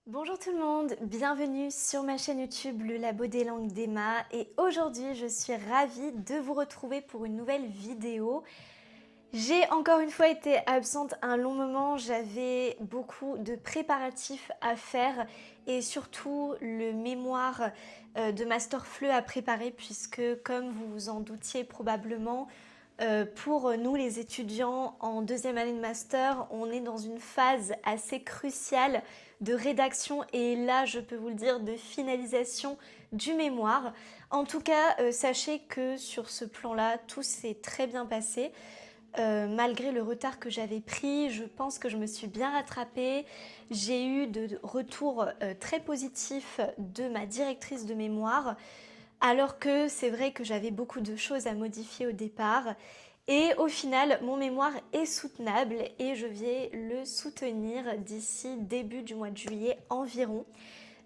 Bonjour tout le monde, bienvenue sur ma chaîne YouTube Le Labo des langues d'Emma et aujourd'hui je suis ravie de vous retrouver pour une nouvelle vidéo. J'ai encore une fois été absente un long moment, j'avais beaucoup de préparatifs à faire et surtout le mémoire de Master FLE à préparer puisque comme vous vous en doutiez probablement, pour nous les étudiants en deuxième année de master, on est dans une phase assez cruciale de rédaction et là je peux vous le dire de finalisation du mémoire. En tout cas, sachez que sur ce plan-là, tout s'est très bien passé. Malgré le retard que j'avais pris, je pense que je me suis bien rattrapée. J'ai eu de retours très positifs de ma directrice de mémoire, alors que c'est vrai que j'avais beaucoup de choses à modifier au départ. Et au final, mon mémoire est soutenable et je vais le soutenir d'ici début du mois de juillet environ.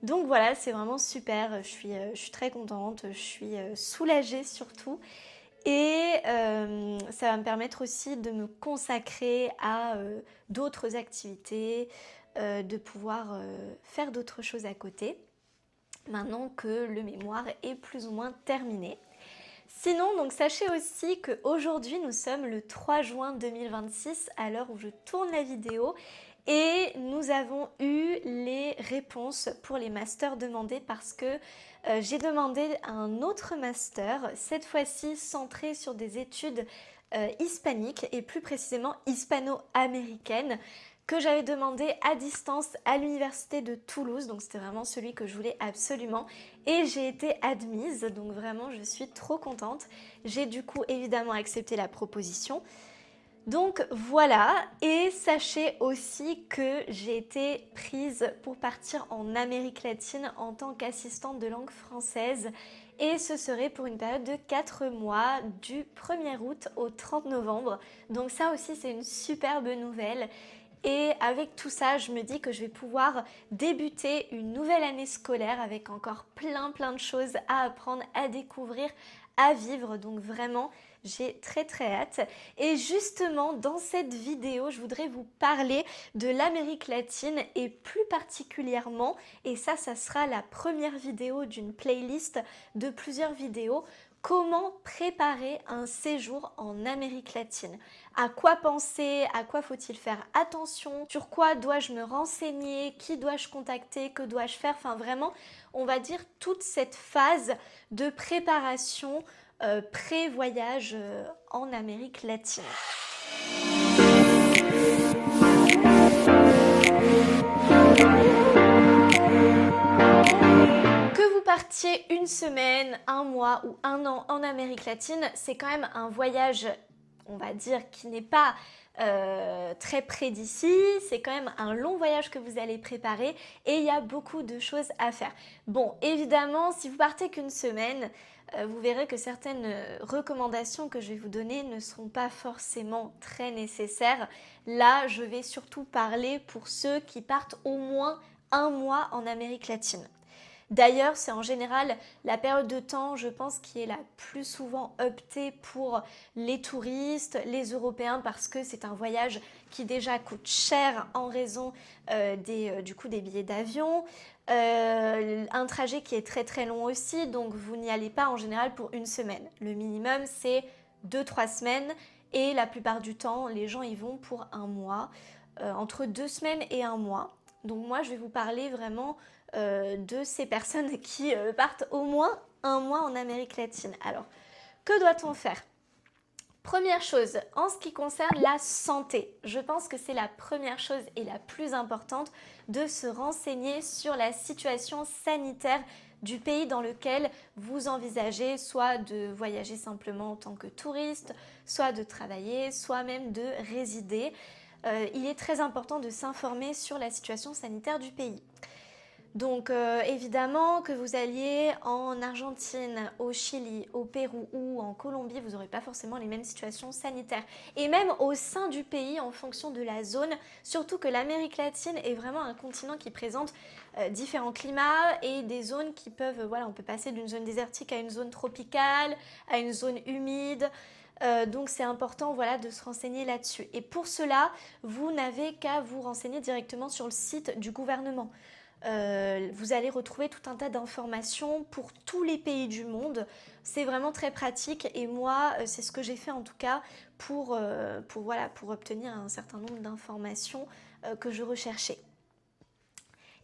Donc voilà, c'est vraiment super, je suis très contente, je suis soulagée surtout. Et ça va me permettre aussi de me consacrer à d'autres activités, de pouvoir faire d'autres choses à côté, maintenant que le mémoire est plus ou moins terminé. Sinon, donc sachez aussi qu'aujourd'hui nous sommes le 3 juin 2026 à l'heure où je tourne la vidéo et nous avons eu les réponses pour les masters demandés parce que j'ai demandé un autre master, cette fois-ci centré sur des études hispaniques et plus précisément hispano-américaines que j'avais demandé à distance à l'université de Toulouse, donc c'était vraiment celui que je voulais absolument et j'ai été admise, donc vraiment je suis trop contente. J'ai du coup évidemment accepté la proposition. Donc voilà, et sachez aussi que j'ai été prise pour partir en Amérique latine en tant qu'assistante de langue française et ce serait pour une période de 4 mois du 1er août au 30 novembre. Donc ça aussi c'est une superbe nouvelle. Et avec tout ça, je me dis que je vais pouvoir débuter une nouvelle année scolaire avec encore plein de choses à apprendre, à découvrir, à vivre. Donc vraiment, j'ai très hâte. Et justement, dans cette vidéo, je voudrais vous parler de l'Amérique latine et plus particulièrement, et ça sera la première vidéo d'une playlist de plusieurs vidéos, comment préparer un séjour en Amérique latine. À quoi penser, à quoi faut-il faire attention, sur quoi dois-je me renseigner, qui dois-je contacter, que dois-je faire, enfin vraiment, on va dire toute cette phase de préparation pré-voyage en Amérique latine. Que vous partiez une semaine, un mois ou un an en Amérique latine, c'est quand même un voyage, on va dire, qui n'est pas très près d'ici. C'est quand même un long voyage que vous allez préparer et il y a beaucoup de choses à faire. Bon, évidemment, si vous partez qu'une semaine, vous verrez que certaines recommandations que je vais vous donner ne seront pas forcément très nécessaires. Là, je vais surtout parler pour ceux qui partent au moins un mois en Amérique latine. D'ailleurs, c'est en général la période de temps, je pense, qui est la plus souvent optée pour les touristes, les Européens, parce que c'est un voyage qui déjà coûte cher en raison du coût des billets d'avion. Un trajet qui est très long aussi, donc vous n'y allez pas en général pour une semaine. Le minimum, c'est 2-3 semaines et la plupart du temps, les gens y vont pour un mois, entre 2 semaines et un mois. Donc moi, je vais vous parler vraiment de ces personnes qui partent au moins un mois en Amérique latine. Alors, que doit-on faire ? Première chose, en ce qui concerne la santé, je pense que c'est la première chose et la plus importante de se renseigner sur la situation sanitaire du pays dans lequel vous envisagez soit de voyager simplement en tant que touriste, soit de travailler, soit même de résider. Il est très important de s'informer sur la situation sanitaire du pays. Donc évidemment que vous alliez en Argentine, au Chili, au Pérou ou en Colombie, vous n'aurez pas forcément les mêmes situations sanitaires. Et même au sein du pays, en fonction de la zone, surtout que l'Amérique latine est vraiment un continent qui présente différents climats et des zones qui peuvent, voilà, on peut passer d'une zone désertique à une zone tropicale, à une zone humide. Donc c'est important, voilà, de se renseigner là-dessus. Et pour cela, vous n'avez qu'à vous renseigner directement sur le site du gouvernement. Vous allez retrouver tout un tas d'informations pour tous les pays du monde. C'est vraiment très pratique et moi, c'est ce que j'ai fait en tout cas pour obtenir un certain nombre d'informations que je recherchais.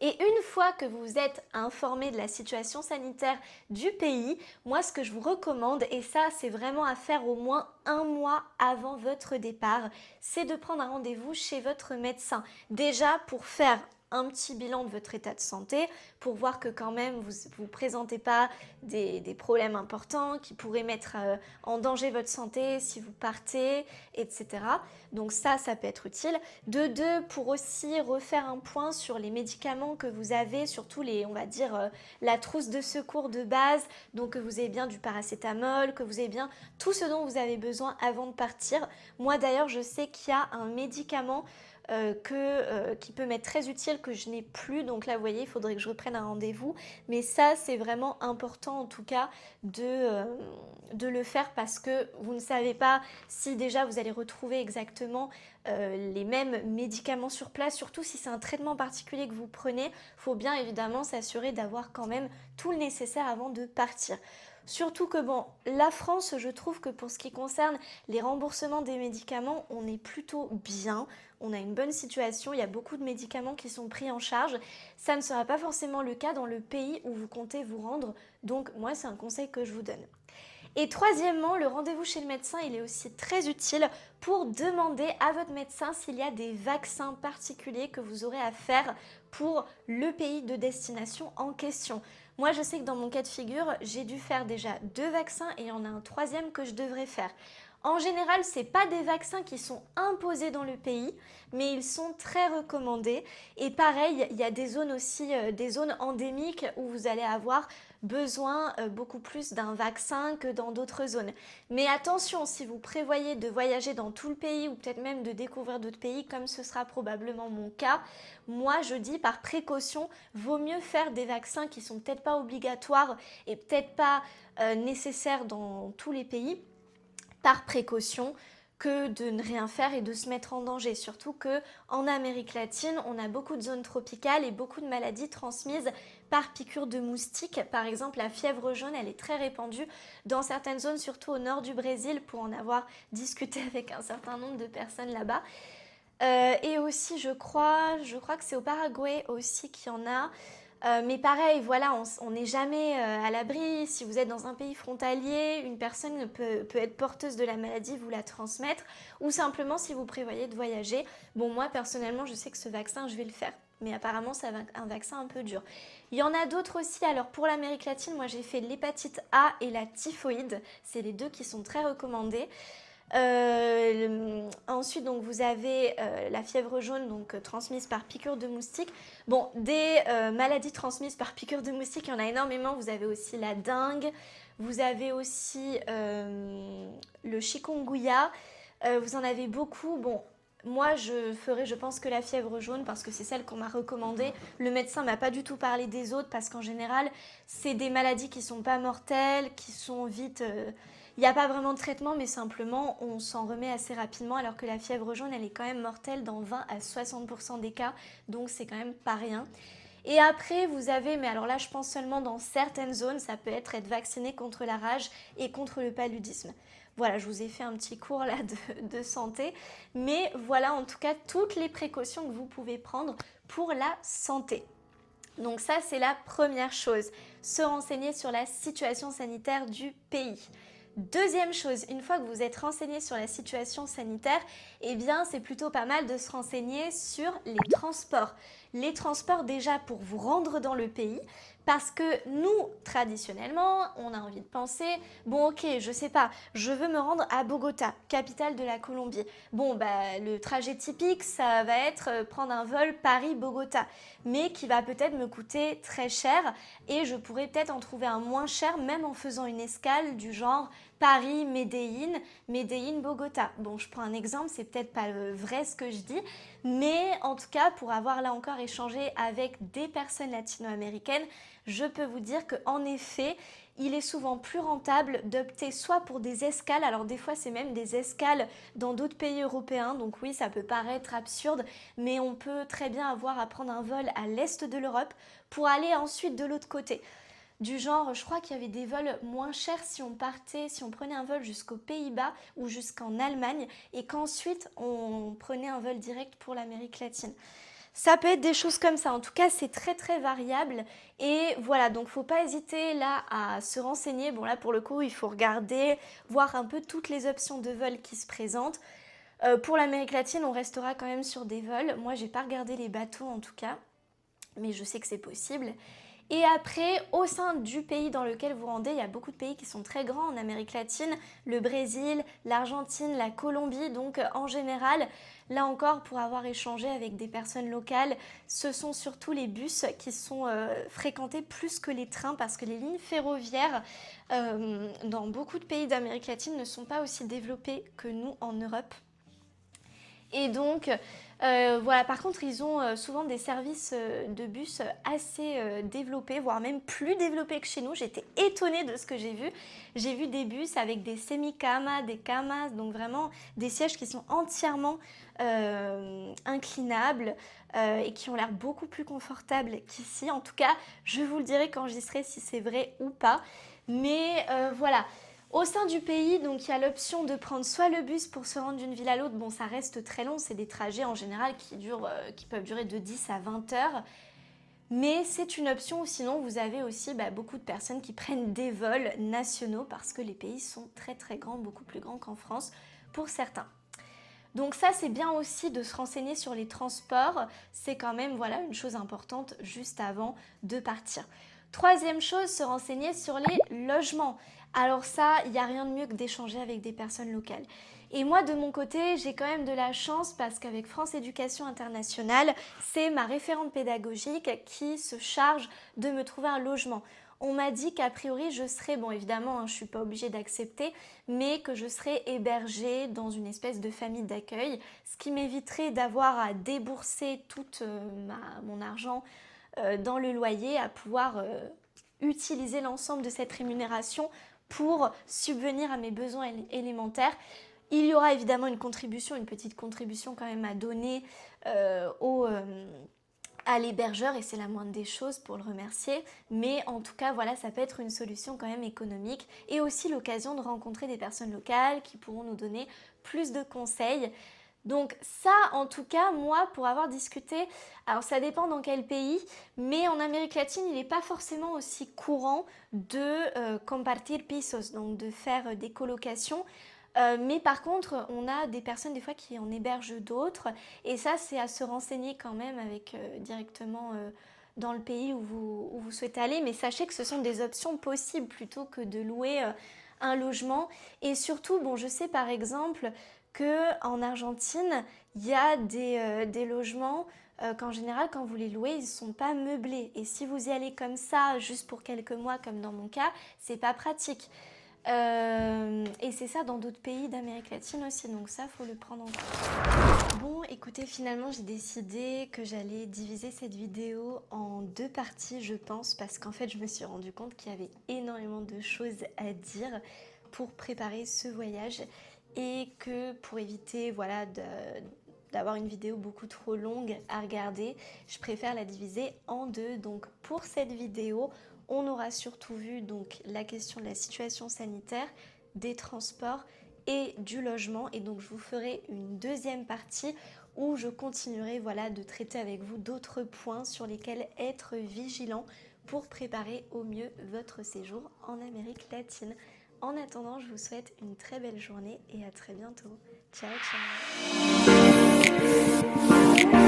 Et une fois que vous vous êtes informé de la situation sanitaire du pays, moi ce que je vous recommande, et ça c'est vraiment à faire au moins un mois avant votre départ, c'est de prendre un rendez-vous chez votre médecin. Déjà pour faire un petit bilan de votre état de santé, pour voir que quand même vous ne présentez pas des problèmes importants qui pourraient mettre en danger votre santé si vous partez, etc. Donc ça peut être utile. De deux, pour aussi refaire un point sur les médicaments que vous avez, surtout on va dire, la trousse de secours de base, donc que vous ayez bien du paracétamol, que vous ayez bien tout ce dont vous avez besoin avant de partir. Moi d'ailleurs, je sais qu'il y a un médicament qui peut m'être très utile, que je n'ai plus, donc là vous voyez il faudrait que je reprenne un rendez-vous, mais ça c'est vraiment important en tout cas de le faire, parce que vous ne savez pas si déjà vous allez retrouver exactement les mêmes médicaments sur place, surtout si c'est un traitement particulier que vous prenez. Il faut bien évidemment s'assurer d'avoir quand même tout le nécessaire avant de partir. Surtout que bon, la France, je trouve que pour ce qui concerne les remboursements des médicaments, on est plutôt bien. On a une bonne situation, il y a beaucoup de médicaments qui sont pris en charge. Ça ne sera pas forcément le cas dans le pays où vous comptez vous rendre. Donc moi, c'est un conseil que je vous donne. Et troisièmement, le rendez-vous chez le médecin, il est aussi très utile pour demander à votre médecin s'il y a des vaccins particuliers que vous aurez à faire pour le pays de destination en question. Moi, je sais que dans mon cas de figure, j'ai dû faire déjà 2 vaccins et il y en a un troisième que je devrais faire. En général, ce n'est pas des vaccins qui sont imposés dans le pays, mais ils sont très recommandés. Et pareil, il y a des zones aussi, des zones endémiques où vous allez avoir besoin beaucoup plus d'un vaccin que dans d'autres zones. Mais attention, si vous prévoyez de voyager dans tout le pays ou peut-être même de découvrir d'autres pays, comme ce sera probablement mon cas, moi je dis par précaution, vaut mieux faire des vaccins qui sont peut-être pas obligatoires et peut-être pas nécessaires dans tous les pays, par précaution, que de ne rien faire et de se mettre en danger. Surtout qu'en Amérique latine, on a beaucoup de zones tropicales et beaucoup de maladies transmises par piqûre de moustiques. Par exemple, la fièvre jaune, elle est très répandue dans certaines zones, surtout au nord du Brésil, pour en avoir discuté avec un certain nombre de personnes là-bas. Et aussi, je crois que c'est au Paraguay aussi qu'il y en a. Mais pareil, voilà, on n'est jamais à l'abri. Si vous êtes dans un pays frontalier, une personne peut être porteuse de la maladie, vous la transmettre, ou simplement si vous prévoyez de voyager. Bon, moi personnellement, je sais que ce vaccin, je vais le faire. Mais apparemment, c'est un vaccin un peu dur. Il y en a d'autres aussi. Alors pour l'Amérique latine, moi j'ai fait l'hépatite A et la typhoïde. C'est les deux qui sont très recommandés. Ensuite, donc, vous avez la fièvre jaune, donc transmise par piqûre de moustique. Bon, des maladies transmises par piqûre de moustique, il y en a énormément. Vous avez aussi la dengue, vous avez aussi le chikungunya, vous en avez beaucoup. Bon, moi, je ferai, je pense, que la fièvre jaune parce que c'est celle qu'on m'a recommandée. Le médecin m'a pas du tout parlé des autres parce qu'en général, c'est des maladies qui sont pas mortelles, qui sont vite... Il n'y a pas vraiment de traitement, mais simplement, on s'en remet assez rapidement, alors que la fièvre jaune, elle est quand même mortelle dans 20 à 60% des cas, donc c'est quand même pas rien. Et après, vous avez, mais alors là, je pense seulement dans certaines zones, ça peut être vacciné contre la rage et contre le paludisme. Voilà, je vous ai fait un petit cours là de santé, mais voilà en tout cas toutes les précautions que vous pouvez prendre pour la santé. Donc ça, c'est la première chose, se renseigner sur la situation sanitaire du pays. Deuxième chose, une fois que vous êtes renseigné sur la situation sanitaire, eh bien c'est plutôt pas mal de se renseigner sur les transports. Les transports déjà pour vous rendre dans le pays, parce que nous, traditionnellement, on a envie de penser, bon ok, je sais pas, je veux me rendre à Bogota, capitale de la Colombie. Bon, bah le trajet typique, ça va être prendre un vol Paris-Bogota, mais qui va peut-être me coûter très cher et je pourrais peut-être en trouver un moins cher, même en faisant une escale du genre Paris, Medellín, Medellín, Bogota. Bon, je prends un exemple, c'est peut-être pas vrai ce que je dis, mais en tout cas, pour avoir là encore échangé avec des personnes latino-américaines, je peux vous dire qu'en effet, il est souvent plus rentable d'opter soit pour des escales, alors des fois c'est même des escales dans d'autres pays européens, donc oui ça peut paraître absurde, mais on peut très bien avoir à prendre un vol à l'est de l'Europe pour aller ensuite de l'autre côté. Du genre, je crois qu'il y avait des vols moins chers si on partait, si on prenait un vol jusqu'aux Pays-Bas ou jusqu'en Allemagne et qu'ensuite on prenait un vol direct pour l'Amérique latine. Ça peut être des choses comme ça. En tout cas, c'est très très variable. Et voilà, donc faut pas hésiter là à se renseigner. Bon là, pour le coup, il faut regarder, voir un peu toutes les options de vol qui se présentent. Pour l'Amérique latine, on restera quand même sur des vols. Moi, j'ai pas regardé les bateaux en tout cas, mais je sais que c'est possible. Et après, au sein du pays dans lequel vous rendez, il y a beaucoup de pays qui sont très grands en Amérique latine, le Brésil, l'Argentine, la Colombie, donc en général, là encore, pour avoir échangé avec des personnes locales, ce sont surtout les bus qui sont fréquentés plus que les trains parce que les lignes ferroviaires dans beaucoup de pays d'Amérique latine ne sont pas aussi développées que nous en Europe. Et donc, voilà, par contre, ils ont souvent des services de bus assez développés, voire même plus développés que chez nous. J'étais étonnée de ce que j'ai vu. J'ai vu des bus avec des semi-camas, des camas, donc vraiment des sièges qui sont entièrement inclinables et qui ont l'air beaucoup plus confortables qu'ici. En tout cas, je vous le dirai quand j'y serai si c'est vrai ou pas. Mais voilà. Au sein du pays, donc il y a l'option de prendre soit le bus pour se rendre d'une ville à l'autre. Bon, ça reste très long, c'est des trajets en général qui peuvent durer de 10 à 20 heures. Mais c'est une option, ou sinon vous avez aussi beaucoup de personnes qui prennent des vols nationaux parce que les pays sont très très grands, beaucoup plus grands qu'en France pour certains. Donc ça, c'est bien aussi de se renseigner sur les transports. C'est quand même voilà, une chose importante juste avant de partir. Troisième chose, se renseigner sur les logements. Alors ça, il n'y a rien de mieux que d'échanger avec des personnes locales. Et moi, de mon côté, j'ai quand même de la chance parce qu'avec France Éducation Internationale, c'est ma référente pédagogique qui se charge de me trouver un logement. On m'a dit qu'a priori, je serais, bon évidemment, je ne suis pas obligée d'accepter, mais que je serais hébergée dans une espèce de famille d'accueil, ce qui m'éviterait d'avoir à débourser tout mon argent dans le loyer, à pouvoir utiliser l'ensemble de cette rémunération pour subvenir à mes besoins élémentaires. Il y aura évidemment une petite contribution quand même à donner à l'hébergeur et c'est la moindre des choses pour le remercier. Mais en tout cas, voilà, ça peut être une solution quand même économique et aussi l'occasion de rencontrer des personnes locales qui pourront nous donner plus de conseils. Donc ça, en tout cas, moi, pour avoir discuté, alors ça dépend dans quel pays, mais en Amérique latine, il n'est pas forcément aussi courant de compartir pisos, donc de faire des colocations. Mais par contre, on a des personnes des fois qui en hébergent d'autres, et ça, c'est à se renseigner quand même avec directement dans le pays où vous souhaitez aller. Mais sachez que ce sont des options possibles plutôt que de louer un logement. Et surtout, bon, je sais par exemple qu'en Argentine, il y a des logements qu'en général, quand vous les louez, ils ne sont pas meublés. Et si vous y allez comme ça, juste pour quelques mois, comme dans mon cas, c'est pas pratique. Et c'est ça dans d'autres pays d'Amérique latine aussi, donc ça, faut le prendre en compte. Bon, écoutez, finalement, j'ai décidé que j'allais diviser cette vidéo en deux parties, je pense, parce qu'en fait, je me suis rendu compte qu'il y avait énormément de choses à dire pour préparer ce voyage et que pour éviter, voilà, d'avoir une vidéo beaucoup trop longue à regarder, je préfère la diviser en deux. Donc pour cette vidéo, on aura surtout vu donc la question de la situation sanitaire, des transports et du logement. Et donc je vous ferai une deuxième partie où je continuerai voilà, de traiter avec vous d'autres points sur lesquels être vigilant pour préparer au mieux votre séjour en Amérique latine. En attendant, je vous souhaite une très belle journée et à très bientôt. Ciao, ciao!